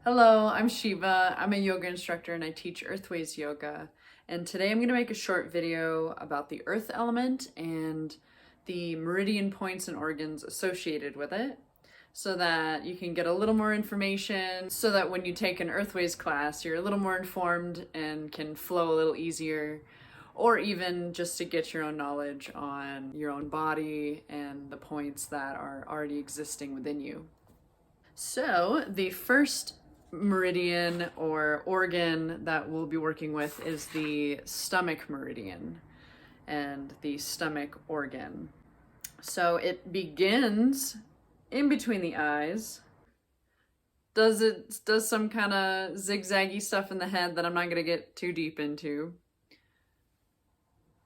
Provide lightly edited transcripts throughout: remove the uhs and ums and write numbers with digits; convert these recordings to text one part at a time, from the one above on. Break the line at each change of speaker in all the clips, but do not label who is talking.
Hello, I'm Shiva. I'm a yoga instructor and I teach Earthways Yoga. And today I'm going to make a short video about the earth element and the meridian points and organs associated with it so that you can get a little more information so that when you take an Earthways class, you're a little more informed and can flow a little easier, or even just to get your own knowledge on your own body and the points that are already existing within you. So the first meridian or organ that we'll be working with is the stomach meridian and the stomach organ. So it begins in between the eyes, does some kind of zigzaggy stuff in the head that I'm not going to get too deep into,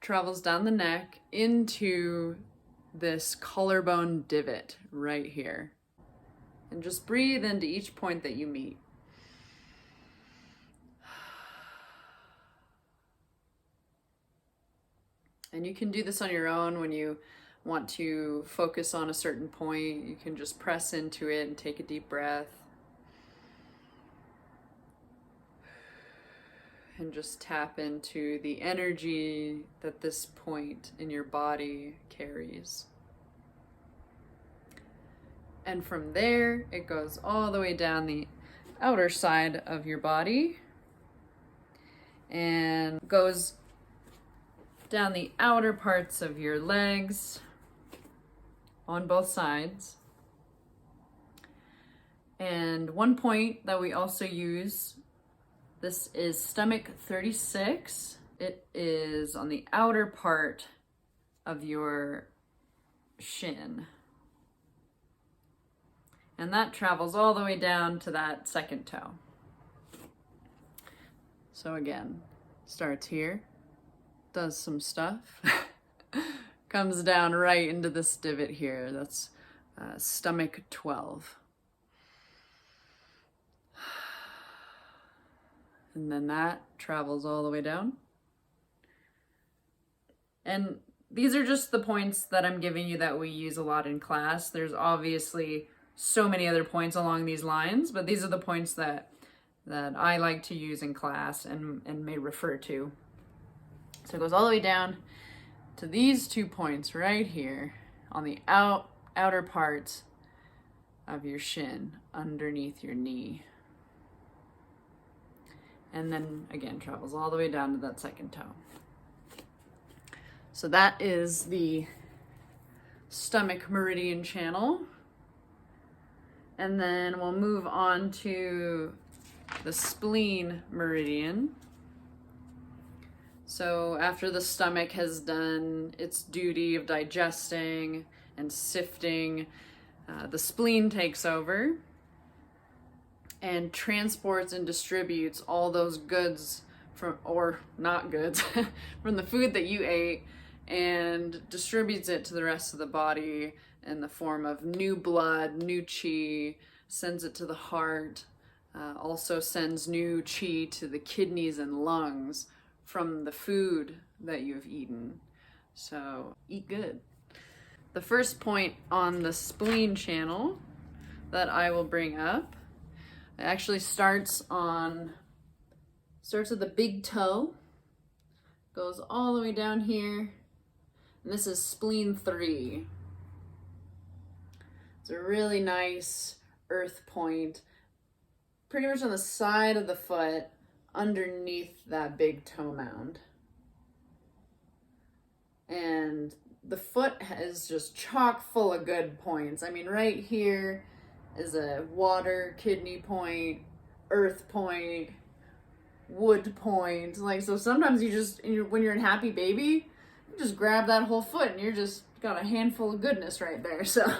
travels down the neck into this collarbone divot right here. And just breathe into each point that you meet. And you can do this on your own when you want to focus on a certain point. You can just press into it and take a deep breath. And just tap into the energy that this point in your body carries. And from there, it goes all the way down the outer side of your body and goes down the outer parts of your legs on both sides. And one point that we also use, this is stomach 36. It is on the outer part of your shin. And that travels all the way down to that second toe. So again, starts here, does some stuff, comes down right into this divot here. That's stomach 12. And then that travels all the way down. And these are just the points that I'm giving you that we use a lot in class. There's obviously so many other points along these lines, but these are the points that I like to use in class and may refer to. So it goes all the way down to these 2 points right here on the outer parts of your shin underneath your knee. And then again, travels all the way down to that second toe. So that is the stomach meridian channel. And then we'll move on to the spleen meridian. So after the stomach has done its duty of digesting and sifting, the spleen takes over and transports and distributes all those goods from, or not goods, from the food that you ate, and distributes it to the rest of the body in the form of new blood, new chi, sends it to the heart, also sends new chi to the kidneys and lungs from the food that you've eaten. So eat good. The first point on the spleen channel that I will bring up actually starts at the big toe, goes all the way down here, and this is spleen 3. It's a really nice earth point, pretty much on the side of the foot, underneath that big toe mound. And the foot is just chock full of good points. I mean, right here is a water kidney point, earth point, wood point. Like, so sometimes you just, when you're in happy baby, you just grab that whole foot and you're just got a handful of goodness right there. So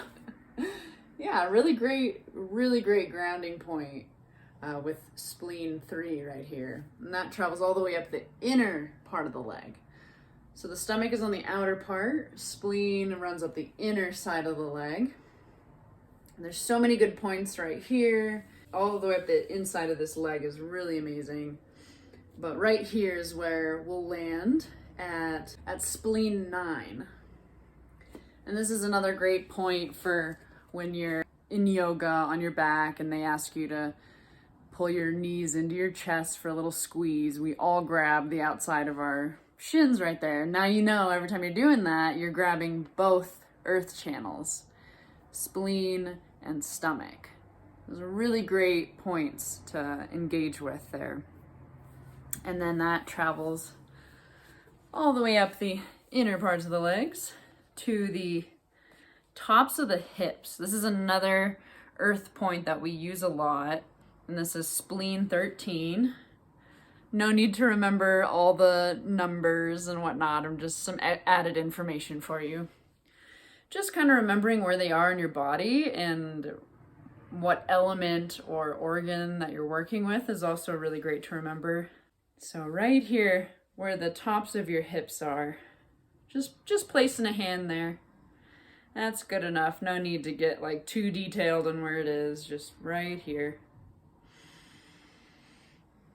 yeah, really great grounding point with spleen 3 right here. And that travels all the way up the inner part of the leg. So the stomach is on the outer part, spleen runs up the inner side of the leg. And there's so many good points right here. All the way up the inside of this leg is really amazing. But right here is where we'll land at spleen 9. And this is another great point for when you're in yoga on your back and they ask you to pull your knees into your chest for a little squeeze. We all grab the outside of our shins right there. Now you know every time you're doing that, you're grabbing both earth channels, spleen and stomach. Those are really great points to engage with there. And then that travels all the way up the inner parts of the legs to the tops of the hips. This is another earth point that we use a lot, and this is spleen 13. No need to remember all the numbers and whatnot. I'm just some added information for you. Just kind of remembering where they are in your body and what element or organ that you're working with is also really great to remember. So right here where the tops of your hips are, just placing a hand there. That's good enough. No need to get like too detailed on where it is, just right here.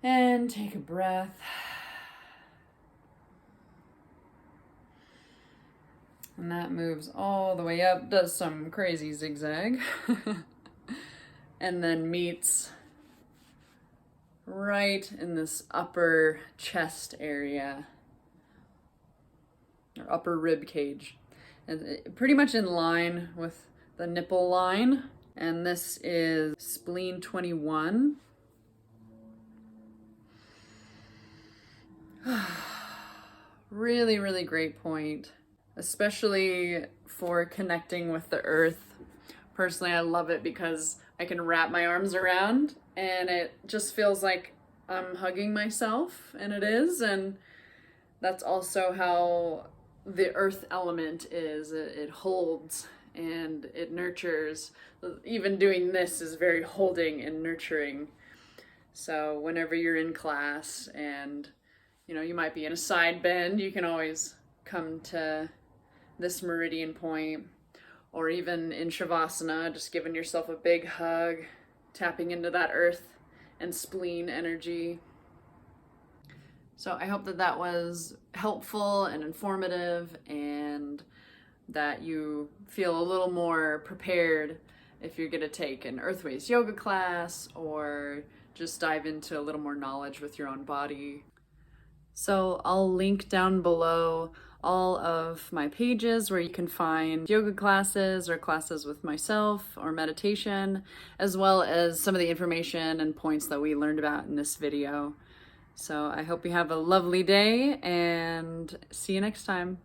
And take a breath. And that moves all the way up, does some crazy zigzag. And then meets right in this upper chest area, or upper rib cage. And pretty much in line with the nipple line. And this is spleen 21. Really, really great point, especially for connecting with the earth. Personally, I love it because I can wrap my arms around and it just feels like I'm hugging myself, and it is. And that's also how the earth element is. It holds and it nurtures. Even doing this is very holding and nurturing. So whenever you're in class and you might be in a side bend, you can always come to this meridian point, or even in Shavasana, just giving yourself a big hug, tapping into that earth and spleen energy. So I hope that that was helpful and informative, and that you feel a little more prepared if you're going to take an Earthways yoga class or just dive into a little more knowledge with your own body. So I'll link down below all of my pages where you can find yoga classes or classes with myself or meditation, as well as some of the information and points that we learned about in this video. So I hope you have a lovely day and see you next time.